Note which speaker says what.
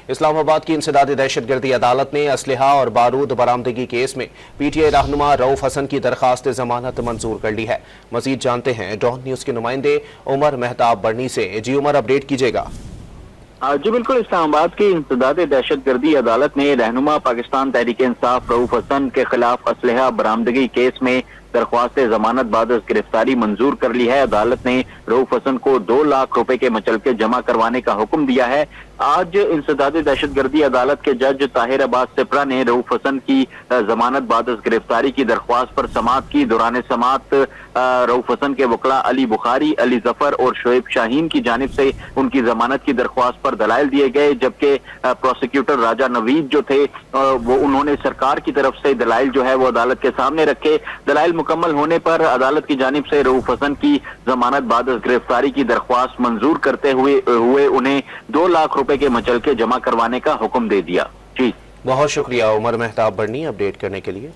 Speaker 1: اسلام آباد کی انسداد دہشت گردی عدالت نے اسلحہ اور بارود برآمدگی کیس میں پی ٹی آئی رہنما رؤف حسن کی درخواست ضمانت منظور کر لی ہے۔ مزید جانتے ہیں ڈان نیوز کے نمائندے عمر مہتاب برنی سے۔ جی عمر، اپڈیٹ کیجیے گا۔
Speaker 2: جی بالکل، اسلام آباد کی انسداد دہشت گردی عدالت نے رہنما پاکستان تحریک انصاف رؤف حسن کے خلاف اسلحہ برآمدگی کیس میں درخواست ضمانت بعد از گرفتاری منظور کر لی ہے۔ عدالت نے رؤف حسن کو 2 لاکھ روپے کے مچلکے جمع کروانے کا حکم دیا ہے۔ آج انسداد دہشت گردی عدالت کے جج طاہر عباس سپرا نے رؤف حسن کی ضمانت بعد از گرفتاری کی درخواست پر سماعت کی۔ دوران سماعت رؤف حسن کے وکلاء علی بخاری، علی ظفر اور شعیب شاہین کی جانب سے ان کی ضمانت کی درخواست پر دلائل دیے گئے، جبکہ پروسیکیوٹر راجہ نوید جو تھے وہ انہوں نے سرکار کی طرف سے دلائل جو ہے وہ عدالت کے سامنے رکھے۔ دلائل مکمل ہونے پر عدالت کی جانب سے رؤف حسن کی ضمانت بعد از گرفتاری کی درخواست منظور کرتے ہوئے انہیں 2 لاکھ روپے کے مچلکے جمع کروانے کا حکم دے دیا۔ جی
Speaker 1: بہت شکریہ عمر مہتاب برنی اپڈیٹ کرنے کے لیے۔